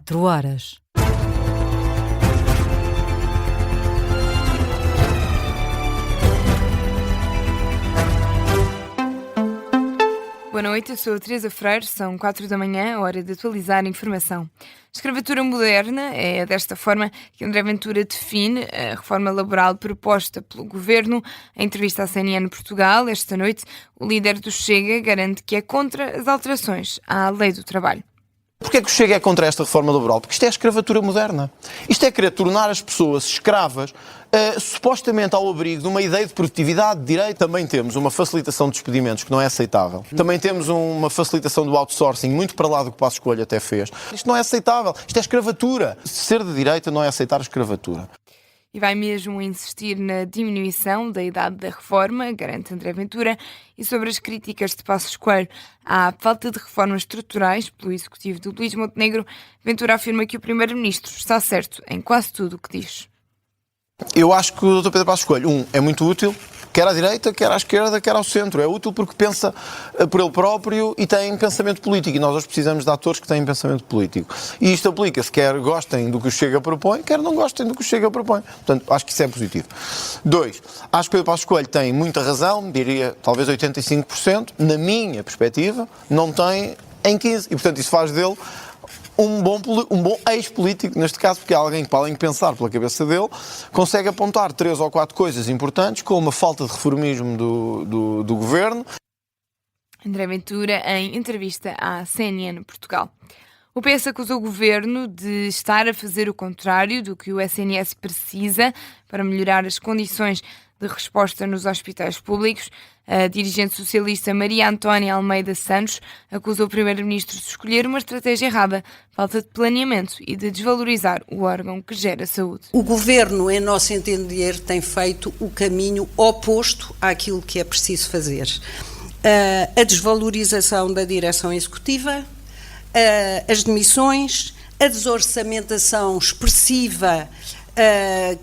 24 horas. Boa noite, eu sou a Teresa Freire, são 4 da manhã, hora de atualizar a informação. Escravatura moderna é desta forma que André Ventura define a reforma laboral proposta pelo Governo. Em entrevista à CNN Portugal, esta noite, o líder do Chega garante que é contra as alterações à lei do trabalho. Porquê é que o Chega é contra esta reforma laboral? Porque isto é a escravatura moderna. Isto é querer tornar as pessoas escravas, supostamente ao abrigo de uma ideia de produtividade, de direito. Também temos uma facilitação de despedimentos que não é aceitável. Também temos uma facilitação do outsourcing, muito para lá do que o Passos Coelho até fez. Isto não é aceitável. Isto é escravatura. Ser de direita não é aceitar a escravatura. E vai mesmo insistir na diminuição da idade da reforma, garante André Ventura, e sobre as críticas de Passos Coelho à falta de reformas estruturais pelo executivo de Luís Montenegro, Ventura afirma que o primeiro-ministro está certo em quase tudo o que diz. Eu acho que o Dr. Pedro Passos Coelho, é muito útil, quer à direita, quer à esquerda, quer ao centro. É útil porque pensa por ele próprio e tem pensamento político. E nós hoje precisamos de atores que têm pensamento político. E isto aplica-se, quer gostem do que o Chega propõe, quer não gostem do que o Chega propõe. Portanto, acho que isso é positivo. 2. Acho que Pedro Passos Coelho tem muita razão, diria talvez 85%, na minha perspectiva, não tem em 15%. E, portanto, isso faz dele um bom ex-político, neste caso, porque é alguém que, para além de pensar pela cabeça dele, consegue apontar 3 ou 4 coisas importantes, como a falta de reformismo do governo. André Ventura, em entrevista à CNN Portugal. O PS acusou o governo de estar a fazer o contrário do que o SNS precisa para melhorar as condições de resposta nos hospitais públicos. A dirigente socialista Maria Antónia Almeida Santos acusou o primeiro-ministro de escolher uma estratégia errada, falta de planeamento e de desvalorizar o órgão que gera saúde. O governo, em nosso entender, tem feito o caminho oposto àquilo que é preciso fazer. A desvalorização da direção executiva, as demissões, a desorçamentação expressiva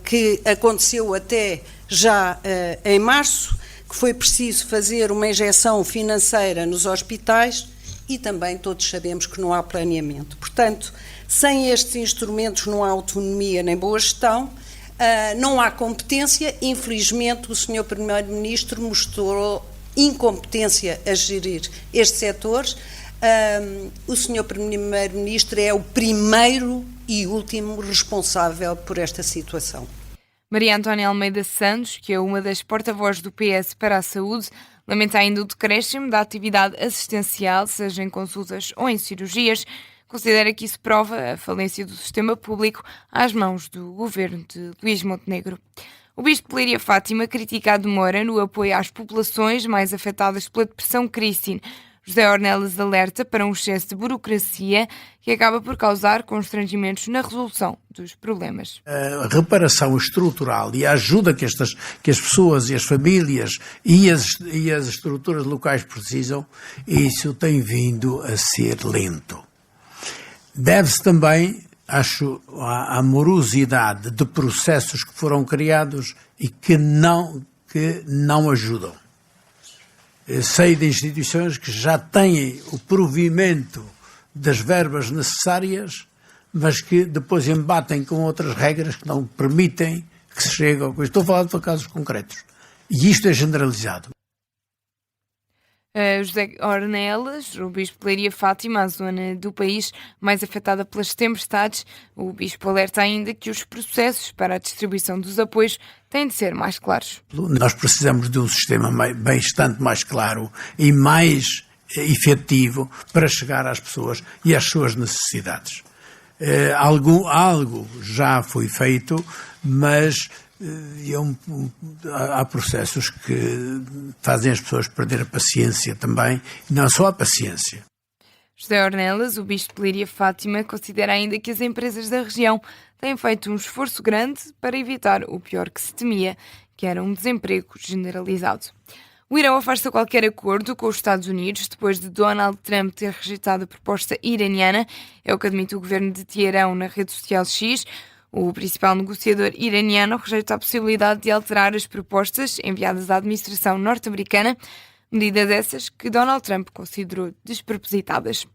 que aconteceu até já em março, que foi preciso fazer uma injeção financeira nos hospitais e também todos sabemos que não há planeamento. Portanto, sem estes instrumentos não há autonomia nem boa gestão, não há competência. Infelizmente, o Sr. Primeiro-Ministro mostrou incompetência a gerir este setor. O Sr. Primeiro-Ministro é o primeiro e último responsável por esta situação. Maria Antónia Almeida Santos, que é uma das porta-vozes do PS para a saúde, lamenta ainda o decréscimo da atividade assistencial, seja em consultas ou em cirurgias. Considera que isso prova a falência do sistema público às mãos do governo de Luís Montenegro. O bispo de Leiria Fátima critica a demora no apoio às populações mais afetadas pela depressão Christine. José Ornelas alerta para um excesso de burocracia que acaba por causar constrangimentos na resolução dos problemas. A reparação estrutural e a ajuda que as pessoas e as famílias e as estruturas locais precisam, isso tem vindo a ser lento. Deve-se também, acho, à morosidade de processos que foram criados e que não ajudam. Sei de instituições que já têm o provimento das verbas necessárias, mas que depois embatem com outras regras que não permitem que se chegue ao coisa. Estou a falar de casos concretos. E isto é generalizado. José Ornelas, o bispo de Leiria Fátima, a zona do país mais afetada pelas tempestades. O bispo alerta ainda que os processos para a distribuição dos apoios têm de ser mais claros. Nós precisamos de um sistema bastante mais claro e mais efetivo para chegar às pessoas e às suas necessidades. Algo já foi feito, mas há processos que fazem as pessoas perder a paciência também, e não só a paciência. José Ornelas, o bispo de Leiria Fátima, considera ainda que as empresas da região têm feito um esforço grande para evitar o pior que se temia, que era um desemprego generalizado. O Irão afasta qualquer acordo com os Estados Unidos depois de Donald Trump ter rejeitado a proposta iraniana, é o que admite o governo de Teherão na rede social X. O principal negociador iraniano rejeita a possibilidade de alterar as propostas enviadas à administração norte-americana, medidas essas que Donald Trump considerou despropositadas.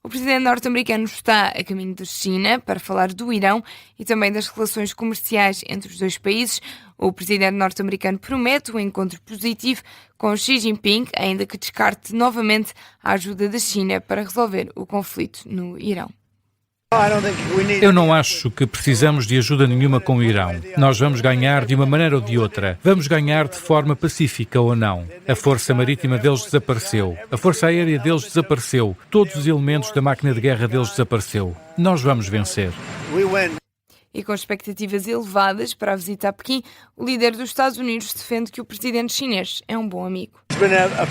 O presidente norte-americano está a caminho da China para falar do Irão e também das relações comerciais entre os dois países. O presidente norte-americano promete um encontro positivo com Xi Jinping, ainda que descarte novamente a ajuda da China para resolver o conflito no Irão. Eu não acho que precisamos de ajuda nenhuma com o Irão. Nós vamos ganhar de uma maneira ou de outra. Vamos ganhar de forma pacífica ou não. A força marítima deles desapareceu. A força aérea deles desapareceu. Todos os elementos da máquina de guerra deles desapareceu. Nós vamos vencer. E com expectativas elevadas para a visita a Pequim, o líder dos Estados Unidos defende que o presidente chinês é um bom amigo.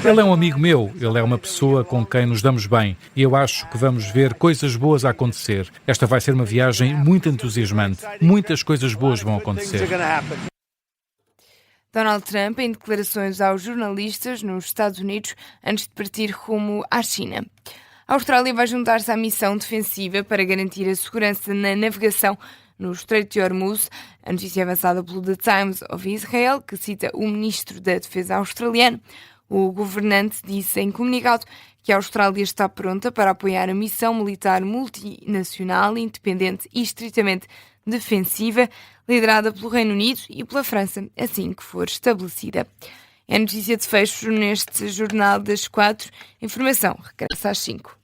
Ele é um amigo meu, ele é uma pessoa com quem nos damos bem e eu acho que vamos ver coisas boas a acontecer. Esta vai ser uma viagem muito entusiasmante. Muitas coisas boas vão acontecer. Donald Trump, em declarações aos jornalistas nos Estados Unidos antes de partir rumo à China. A Austrália vai juntar-se à missão defensiva para garantir a segurança na navegação no Estreito de Hormuz. A notícia é avançada pelo The Times of Israel, que cita o ministro da Defesa australiano. O governante disse em comunicado que a Austrália está pronta para apoiar a missão militar multinacional, independente e estritamente defensiva, liderada pelo Reino Unido e pela França, assim que for estabelecida. É notícia de fecho neste Jornal das 4. Informação regressa às 5.